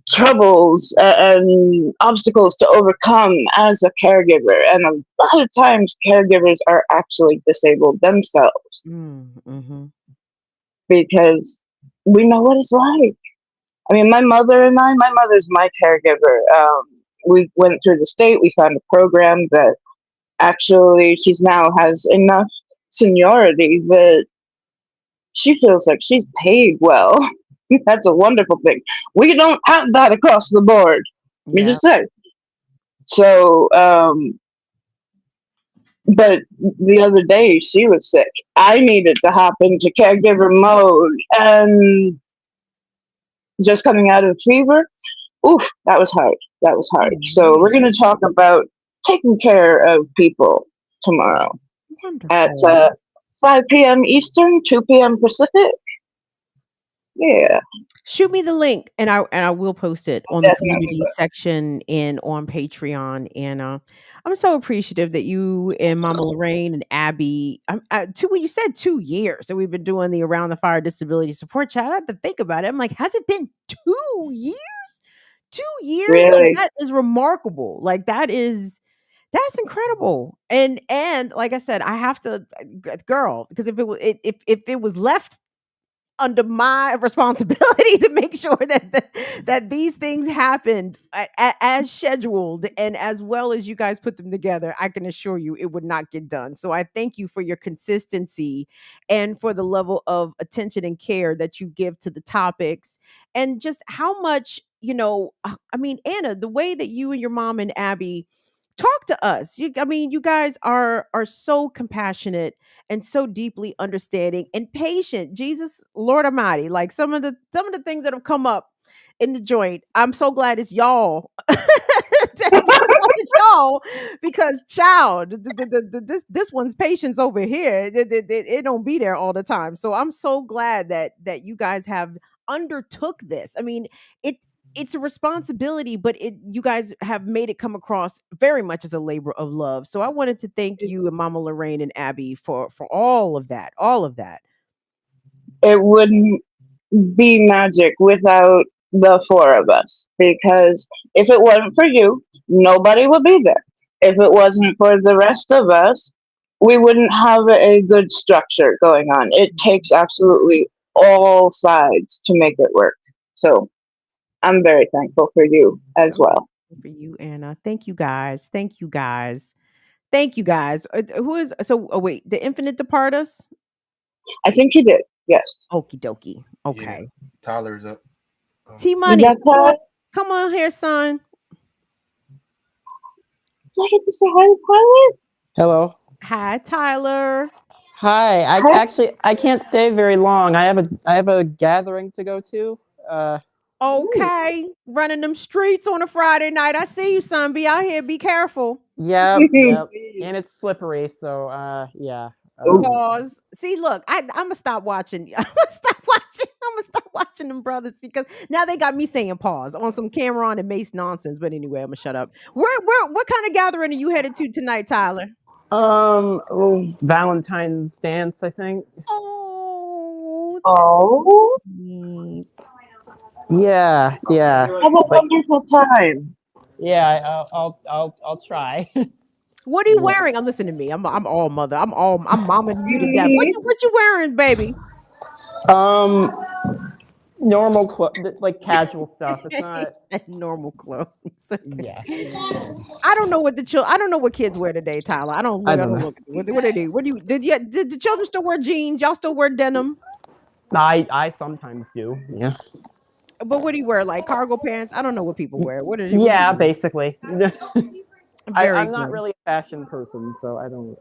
troubles and obstacles to overcome as a caregiver. And a lot of times, caregivers are actually disabled themselves Mm-hmm. because we know what it's like. I mean, my mother's my caregiver. We went through the state, we found a program that actually she's now has enough seniority that she feels like she's paid well. That's a wonderful thing. We don't have that across the board. Let me Yeah. just say. So, but the other day she was sick. I needed to hop into caregiver mode, and just coming out of fever, oof, that was hard. That was hard. So we're going to talk about taking care of people tomorrow at Wonderful. 5 p.m. Eastern, 2 p.m. Pacific. Yeah, Shoot me the link, and I will post it on the definitely. community section and on Patreon. And I'm so appreciative that you and Mama Lorraine and Abby, you said 2 years that we've been doing the Around the Fire Disability Support Chat. I had to think about it. I'm like, has it been 2 years? 2 years? Like, Really. that is remarkable. Like, that's incredible. And like I said, I have to, girl, because if it was left under my responsibility to make sure that these things happened as scheduled and as well as you guys put them together, I can assure you it would not get done. So I thank you for your consistency and for the level of attention and care that you give to the topics, and just how much, I mean, Anna, the way that you and your mom and Abby talk to us, you guys are so compassionate and so deeply understanding and patient. Jesus, Lord Almighty, like some of the things that have come up in the joint. I'm so glad it's y'all. I'm so glad it's y'all, because child, this one's patience over here. It don't be there all the time. So I'm so glad that you guys have undertook this. I mean, it it's a responsibility, but you guys have made it come across very much as a labor of love. So I wanted to thank you and Mama Lorraine and Abby for all of that, all of that. It wouldn't be magic without the four of us, because if it wasn't for you, nobody would be there. If it wasn't for the rest of us, we wouldn't have a good structure going on. It takes absolutely all sides to make it work. So I'm very thankful for you as I'm well. for you, Anna. Thank you guys. Thank you guys. Thank you guys. Who is so? Oh wait, the Infinite depart us. I think you did. Yes. Okie dokie. Yeah, Okay. Tyler's up. T You Money, got that? come on here, son. Do I get to say hi to Tyler? Hello. Hi, Tyler. Hi. I Hi. actually I can't stay very long. I have a gathering to go to. Okay, running them streets on a Friday night. I see you, son. Be out here. Be careful. Yep. And it's slippery, so yeah. Pause. See, look, I'm gonna stop watching. I'm gonna stop watching. I'm gonna stop watching them brothers, because now they got me saying pause on some Cameron and Mace nonsense. But anyway, I'm gonna shut up. What kind of gathering are you headed to tonight, Tyler? Valentine's dance, I think. Oh, Oh, neat. Yeah. have a wonderful time. Yeah, I'll try. What are you wearing? I'm listening to me. I'm all mother. I'm momming you to death. What you wearing, baby? um Normal like casual stuff. It's not. Normal clothes. Yeah. I don't know I don't know what kids wear today, Tyler. I don't look. I I don't don't know. look. What do they do? What do you did the children still wear jeans? Y'all still wear denim? I sometimes do. Yeah. But what do you wear? Like cargo pants? I don't know what people wear. What do Yeah, you do? basically. Very I'm not good. really a fashion person, so I don't.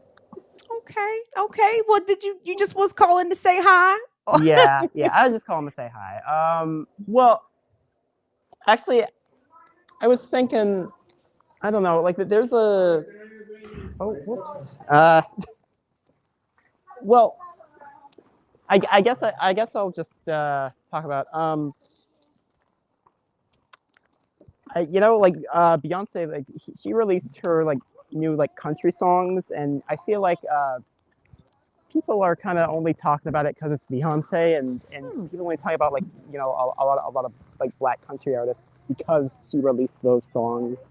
Okay. Okay. Well, did you just was calling to say hi? Yeah. I just call him to say hi. Well, actually, I was thinking. I don't know. Like, there's a. Oh, whoops. Well, I guess I'll just talk about. Like Beyonce, like she released her like new like country songs, and I feel like people are kind of only talking about it because it's Beyonce, and people only talk about like a lot of like black country artists because she released those songs.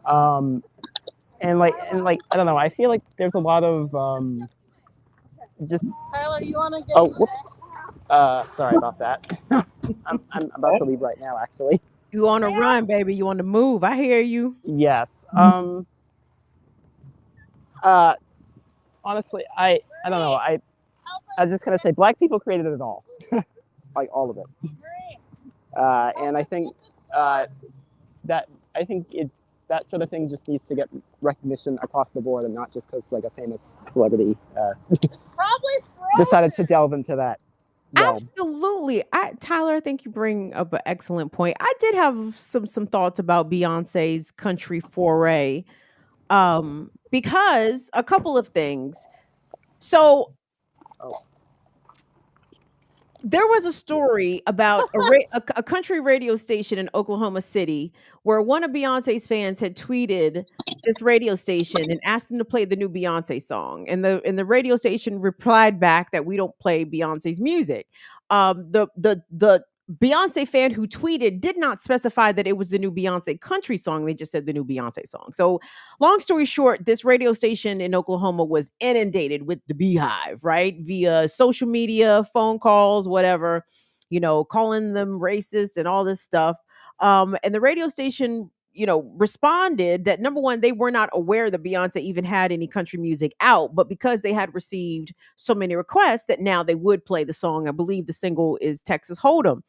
And like I don't know, I feel like there's a lot of just. Tyler, you want to get? Oh, whoops. Sorry about that. I'm about to leave right now, actually. You on a run, baby? You on the move? I hear you. Yes. Honestly, I don't know. I was just gonna say, black people created it all, like all of it. And I think that that sort of thing just needs to get recognition across the board, and not just because like a famous celebrity decided to delve into that. Absolutely. Tyler, I think you bring up an excellent point. I did have some thoughts about Beyonce's country foray. Because a couple of things. So there was a story about a country radio station in Oklahoma City where one of Beyonce's fans had tweeted this radio station and asked them to play the new Beyonce song. And the radio station replied back that we don't play Beyonce's music. The Beyonce fan who tweeted did not specify that it was the new Beyonce country song. They just said the new Beyonce song. So long story short, this radio station in Oklahoma was inundated with the beehive, right? Via social media, phone calls, whatever, calling them racist and all this stuff. And the radio station, responded that number one, they were not aware that Beyonce even had any country music out, but because they had received so many requests that now they would play the song. I believe the single is Texas Hold'em.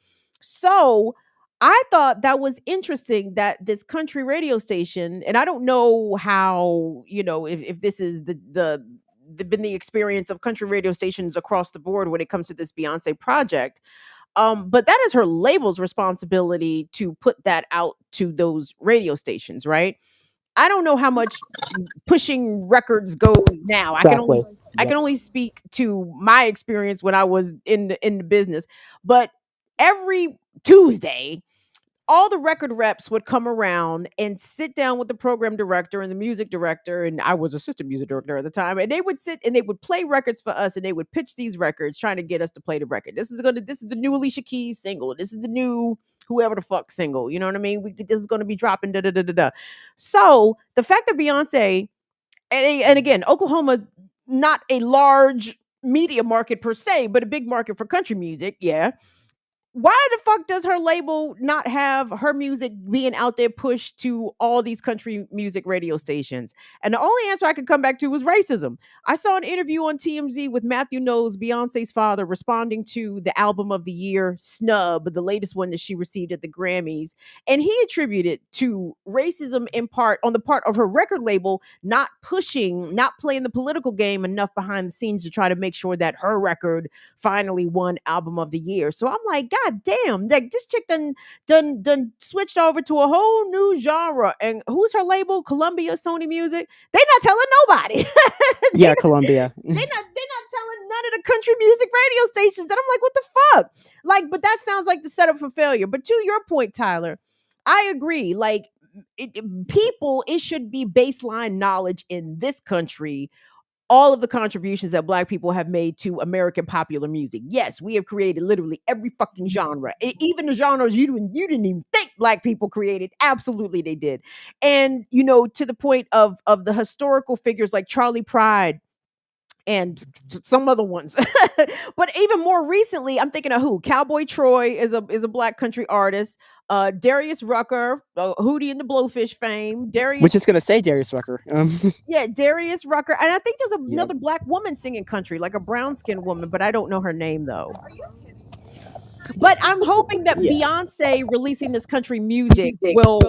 So I thought that was interesting that this country radio station, and I don't know how, if this is been the experience of country radio stations across the board when it comes to this Beyonce project. But that is her label's responsibility to put that out to those radio stations, right? I don't know how much pushing records goes now. Exactly. I can only speak to my experience when I was in the business. But every Tuesday, all the record reps would come around and sit down with the program director and the music director, and I was assistant music director at the time, and they would sit and they would play records for us, and they would pitch these records trying to get us to play the record. This is the new Alicia Keys single. This is the new whoever the fuck single. You know what I mean? This is going to be dropping da da da da da. So the fact that Beyonce and again, Oklahoma, not a large media market per se, but a big market for country music, yeah. Why the fuck does her label not have her music being out there pushed to all these country music radio stations? And the only answer I could come back to was racism. I saw an interview on TMZ with Matthew Knowles, Beyonce's father, responding to the album of the year snub, the latest one that she received at the Grammys. And he attributed to racism in part on the part of her record label, not playing the political game enough behind the scenes to try to make sure that her record finally won album of the year. So I'm like, God damn, like this chick done switched over to a whole new genre. And who's her label? Columbia, Sony Music. They not telling nobody. Yeah, Columbia. They're not telling none of the country music radio stations. And I'm like, what the fuck? Like, but that sounds like the setup for failure. But to your point, Tyler, I agree. Like, it should be baseline knowledge in this country. All of the contributions that Black people have made to American popular music. Yes, we have created literally every fucking genre, even the genres you didn't even think Black people created. Absolutely, they did. And to the point of the historical figures like Charlie Pride and some other ones. But even more recently, I'm thinking of who? Cowboy Troy is a Black country artist. Darius Rucker, Hootie and the Blowfish fame. Which is gonna say Darius Rucker. Yeah, Darius Rucker. And I think there's another Black woman singing country, like a brown-skinned woman, but I don't know her name though. But I'm hoping that Beyonce releasing this country music will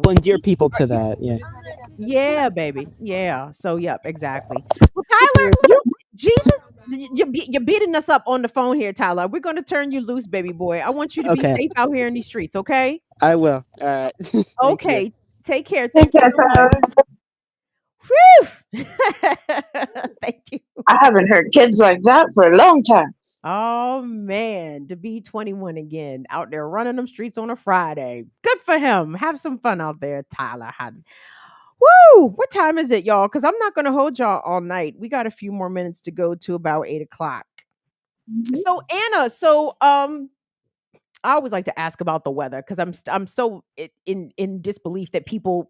endear people to that. Yeah, baby. Yeah. So, yep, exactly. Well, Tyler, you're beating us up on the phone here, Tyler. We're going to turn you loose, baby boy. I want you to be safe out here in these streets, okay? I will. All right. Okay. Take care. Take Thank you care, so much. Tyler. Whew. Thank you. I haven't heard kids like that for a long time. Oh man, to be 21 again, out there running them streets on a Friday. Good for him. Have some fun out there, Tyler. Woo! What time is it, y'all? Because I'm not going to hold y'all all night. We got a few more minutes to go to about 8 o'clock. Mhm. So Anna, I always like to ask about the weather because I'm so in disbelief that people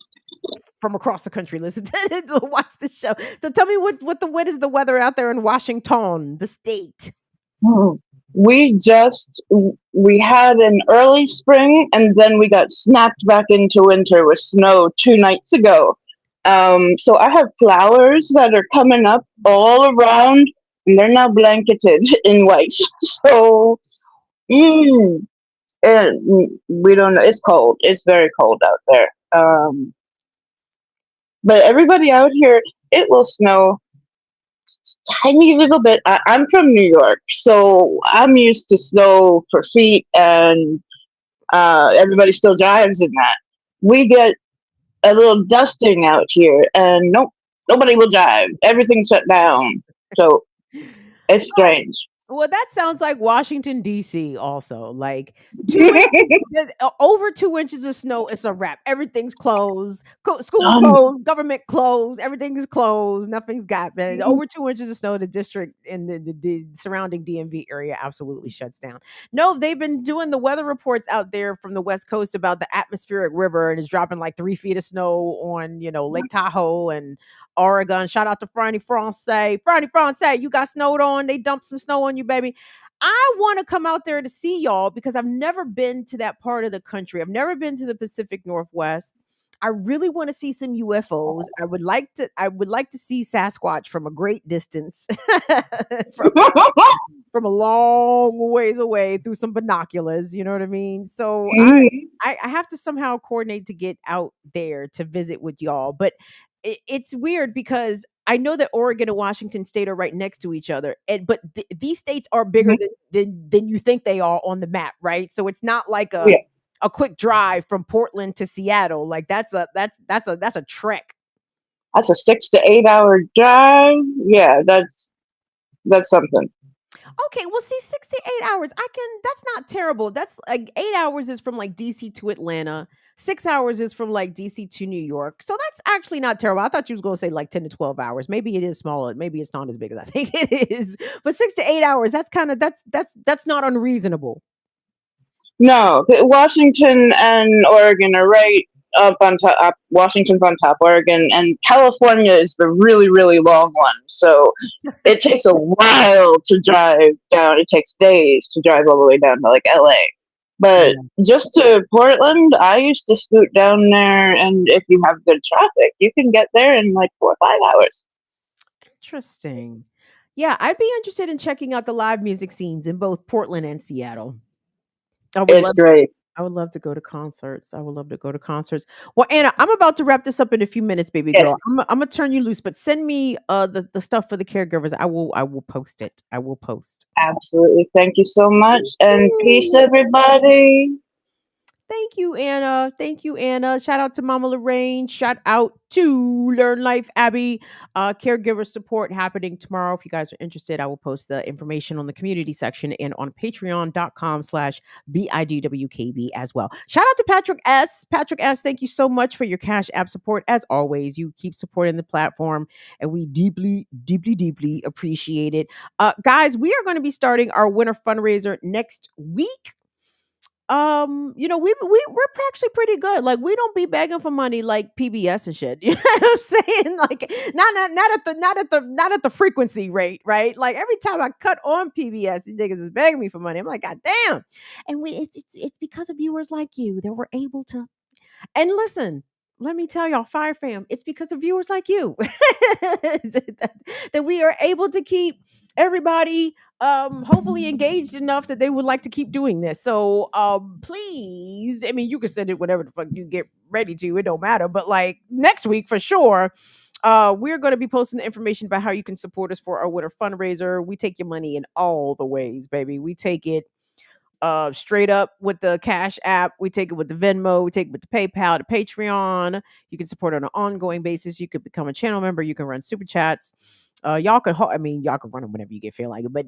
from across the country listen to watch the show. So tell me what is the weather out there in Washington, the state? Hmm. We had an early spring and then we got snapped back into winter with snow 2 nights ago. So I have flowers that are coming up all around and they're now blanketed in white. So mm, we don't know. It's cold. It's very cold out there. But everybody out here, it will snow tiny little bit. I'm from New York, so I'm used to snow for feet, and everybody still drives in that. We get a little dusting out here, and nope, nobody will drive. Everything's shut down. So it's strange. Well, that sounds like Washington D.C. also. Like 2 inches, over 2 inches of snow, it's a wrap. Everything's closed. Schools Um, closed. Government closed. Everything is closed. Nothing's got. But over 2 inches of snow, the district and the surrounding DMV area absolutely shuts down. No, they've been doing the weather reports out there from the West Coast about the atmospheric river, and it's dropping like 3 feet of snow on Lake Tahoe and Oregon. Shout out to Franny Francais. Franny Francais, you got snowed on. They dumped some snow on you, baby. I want to come out there to see y'all because I've never been to that part of the country. I've never been to the Pacific Northwest. I really want to see some UFOs. I would like to see Sasquatch from a great distance. from, from a long ways away through some binoculars, you know what I mean? So I have to somehow coordinate to get out there to visit with y'all. But it's weird because I know that Oregon and Washington State are right next to each other, but these states are bigger than you think they are on the map, right? So it's not like yeah, a quick drive from Portland to Seattle. Like that's a trek. that's a 6 to 8 hour drive. Yeah, that's something. Okay, well, see, 6 to 8 hours. That's not terrible. That's like 8 hours is from like DC to Atlanta. 6 hours is from like DC to New York. So that's actually not terrible. I thought you was going to say like 10 to 12 hours. Maybe it is smaller. Maybe it's not as big as I think it is. But 6 to 8 hours, that's not unreasonable. No, Washington and Oregon are right up on top. Washington's on top, Oregon, and California is the really, really long one. So it takes a while to drive down. It takes days to drive all the way down to like LA. But just to Portland, I used to scoot down there, and if you have good traffic, you can get there in like 4 or 5 hours. Interesting. Yeah, I'd be interested in checking out the live music scenes in both Portland and Seattle. I would It's love great. I would love to go to concerts. I would love to go to concerts. Well, Anna, I'm about to wrap this up in a few minutes, baby Yes, girl. I'm gonna turn you loose, but send me the stuff for the caregivers. I will post it. I will post. absolutely. Thank you so much, Thank and peace, you. everybody. Thank you, Anna. Thank you, Anna. Shout out to Mama Lorraine. Shout out to Learn Life Abby. Caregiver support happening tomorrow. If you guys are interested, I will post the information on the community section and on patreon.com/BIDWKB as well. Shout out to Patrick S. Patrick S., thank you so much for your Cash App support. As always, you keep supporting the platform and we deeply, deeply, deeply appreciate it. Guys, we are going to be starting our winter fundraiser next week. We're actually pretty good. Like we don't be begging for money like PBS and shit. You know what I'm saying? Like not at the frequency rate, right? Like every time I cut on PBS, these niggas is begging me for money. I'm like, God damn. And it's because of viewers like you that we're able to. And listen, let me tell y'all, Fire Fam, it's because of viewers like you that we are able to keep everybody hopefully engaged enough that they would like to keep doing this. So please, I mean, you can send it whatever the fuck you get ready to, it don't matter. But like next week for sure. We're going to be posting the information about how you can support us for our winter fundraiser. We take your money in all the ways, baby. We take it straight up with the Cash App. We take it with the Venmo. We take it with the PayPal, the Patreon. You can support on an ongoing basis. You could become a channel member. You can run super chats. Y'all could, y'all can run them whenever you feel like it, but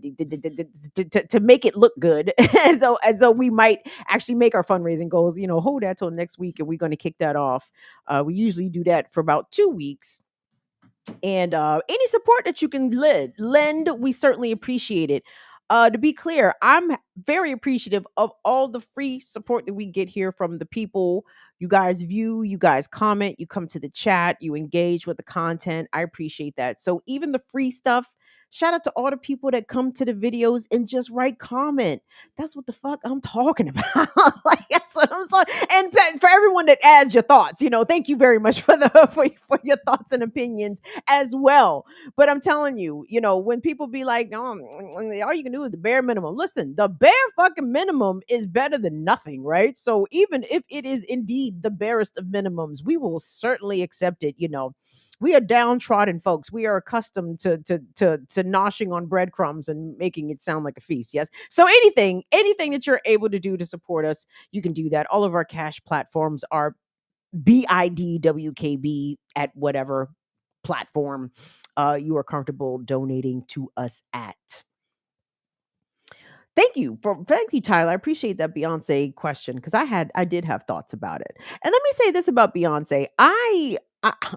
to make it look good, as though we might actually make our fundraising goals, hold that till next week, and we're going to kick that off. We usually do that for about 2 weeks. And any support that you can lend, we certainly appreciate it. To be clear, I'm very appreciative of all the free support that we get here from the people. You guys view, you guys comment, you come to the chat, you engage with the content. I appreciate that. So even the free stuff, shout out to all the people that come to the videos and just write comment. That's what the fuck I'm talking about. Like, that's what I'm saying. And for everyone that adds your thoughts, thank you very much for for your thoughts and opinions as well. But I'm telling you, when people be like, all you can do is the bare minimum. Listen, the bare fucking minimum is better than nothing, right? So even if it is indeed the barest of minimums, we will certainly accept it. We are downtrodden folks. We are accustomed to noshing on breadcrumbs and making it sound like a feast. Yes. So anything that you're able to do to support us, you can do that. All of our cash platforms are BIDWKB at whatever platform you are comfortable donating to us at. Thank you, Tyler. I appreciate that Beyonce question, because I did have thoughts about it. And let me say this about Beyonce.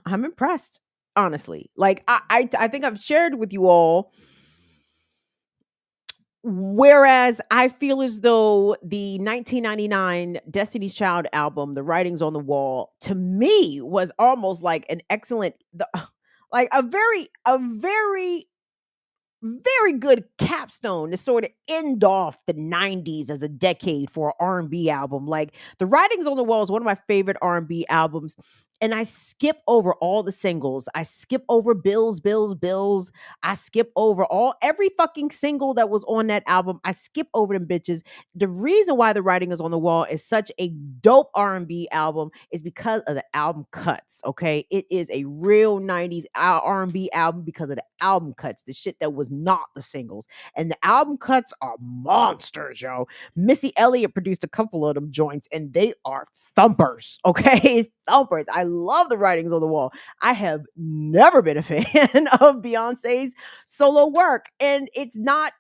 I'm impressed, honestly. Like I think I've shared with you all. Whereas I feel as though the 1999 Destiny's Child album, The Writings on the Wall, to me was almost like an excellent, like a very very good capstone to sort of end off the 90s as a decade for an R&B album. Like, The Writings on the Wall is one of my favorite R&B albums, and I skip over all the singles. I skip over Bills. I skip over every fucking single that was on that album. I skip over them bitches. The reason why The Writing is on the Wall is such a dope R&B album is because of the album cuts, okay? It is a real 90s R&B album because of the album cuts, the shit that was not the singles. And the album cuts are monsters, yo. Missy Elliott produced a couple of them joints, and they are thumpers, okay? Thumpers. I love The Writings on the Wall. I have never been a fan of Beyonce's solo work, and it's not,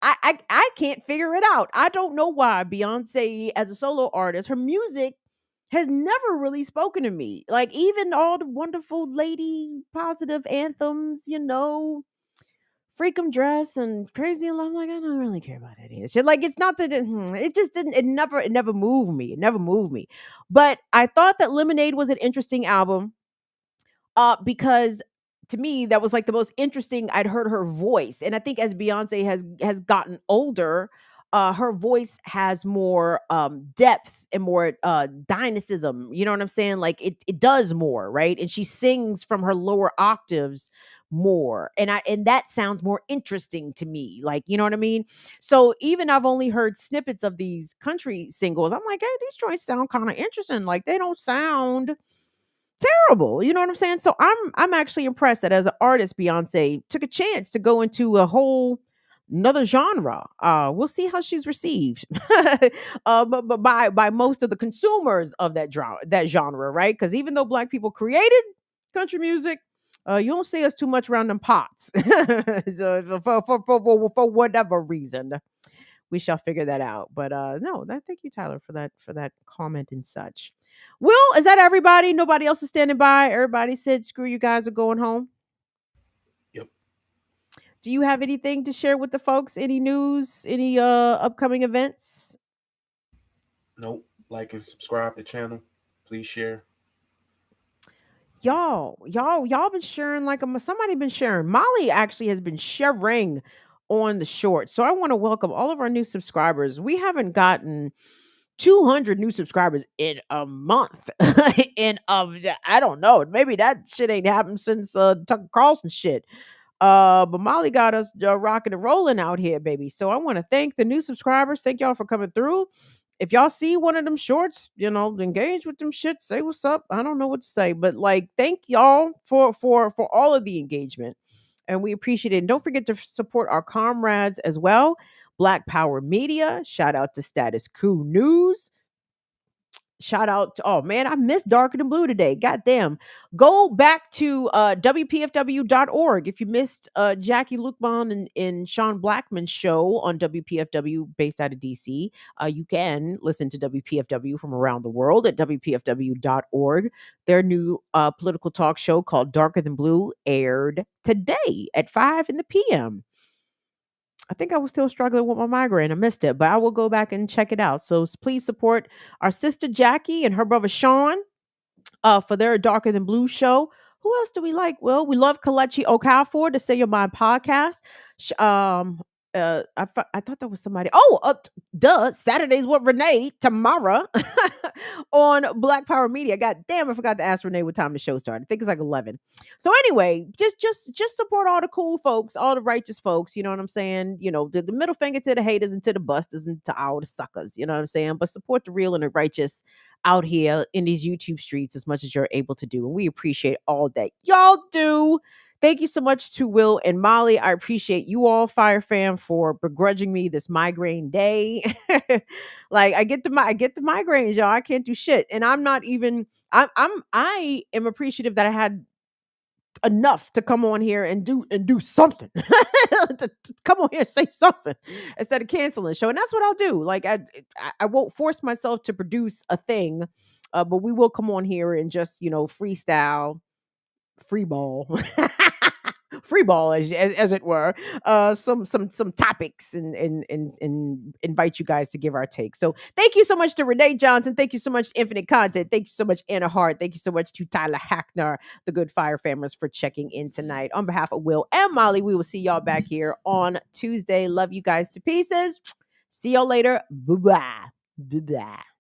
I can't figure it out. I don't know why Beyonce, as a solo artist, her music has never really spoken to me. Like, even all the wonderful lady positive anthems, Freakum Dress and Crazy in Love. I'm like, I don't really care about any of this shit. Like, it's not that it just didn't, it never moved me. It never moved me. But I thought that Lemonade was an interesting album because to me, that was like the most interesting I'd heard her voice. And I think as Beyonce has gotten older, her voice has more depth and more dynamism. You know what I'm saying? Like, it does more, right? And she sings from her lower octaves more. And that sounds more interesting to me. Like, you know what I mean? So even I've only heard snippets of these country singles. I'm like, hey, these joints sound kind of interesting. Like, they don't sound terrible. You know what I'm saying? So I'm actually impressed that as an artist, Beyonce took a chance to go into a whole another genre. We'll see how she's received, but by most of the consumers of that genre, right? Because even though Black people created country music, you don't see us too much around them pots. So for whatever reason, we shall figure that out. But no, thank you, Tyler, for that comment and such. Will, is that everybody? Nobody else is standing by. Everybody said, "Screw you guys are going home." Yep. Do you have anything to share with the folks? Any news? Any upcoming events? Nope. Like and subscribe to the channel. Please share. Y'all been sharing like somebody been sharing. Molly actually has been sharing on the short. So I want to welcome all of our new subscribers. We haven't gotten 200 new subscribers in a month. I don't know. Maybe that shit ain't happened since Tucker Carlson shit. But Molly got us rocking and rolling out here, baby. So I want to thank the new subscribers. Thank y'all for coming through. If y'all see one of them shorts, engage with them shit. Say what's up. I don't know what to say, but like, thank y'all for all of the engagement, and we appreciate it. And don't forget to support our comrades as well. Black Power Media. Shout out to Status Quo News. Shout out to, oh man, I missed Darker Than Blue today. Goddamn. Go back to WPFW.org if you missed Jackie Lukman and Sean Blackman's show on WPFW based out of DC. You can listen to WPFW from around the world at WPFW.org. Their new political talk show called Darker Than Blue aired today at 5 in the p.m. I think I was still struggling with my migraine. I missed it, but I will go back and check it out. So please support our sister Jackie and her brother Sean for their Darker Than Blue show. Who else do we like? Well, we love Kalechi Okafor, the Say Your Mind podcast. I thought that was somebody. Oh, duh. Saturdays with Renee tomorrow on Black Power Media. God damn, I forgot to ask Renee what time the show started. I think it's like 11. So anyway, just support all the cool folks, all the righteous folks. You know what I'm saying? You know, the middle finger to the haters and to the busters and to all the suckers. You know what I'm saying? But support the real and the righteous out here in these YouTube streets as much as you're able to do. And we appreciate all that y'all do. Thank you so much to Will and Molly. I appreciate you all, Fire Fam, for begrudging me this migraine day. Like I get the migraines, y'all. I can't do shit. And I'm not even I am appreciative that I had enough to come on here and do something to come on here and say something instead of canceling the show. And that's what I'll do. Like I won't force myself to produce a thing, but we will come on here and just, freestyle, free ball, free ball as it were, some topics and invite you guys to give our take. So thank you so much to Renee Johnson. Thank you so much to Infinite Content. Thank you so much, Anna Hart. Thank you so much to Tyler Hackner, the good Fire Famers, for checking in tonight. On behalf of Will and Molly, we will see y'all back here on Tuesday. Love you guys to pieces. See y'all later. Bye-bye. Bye-bye.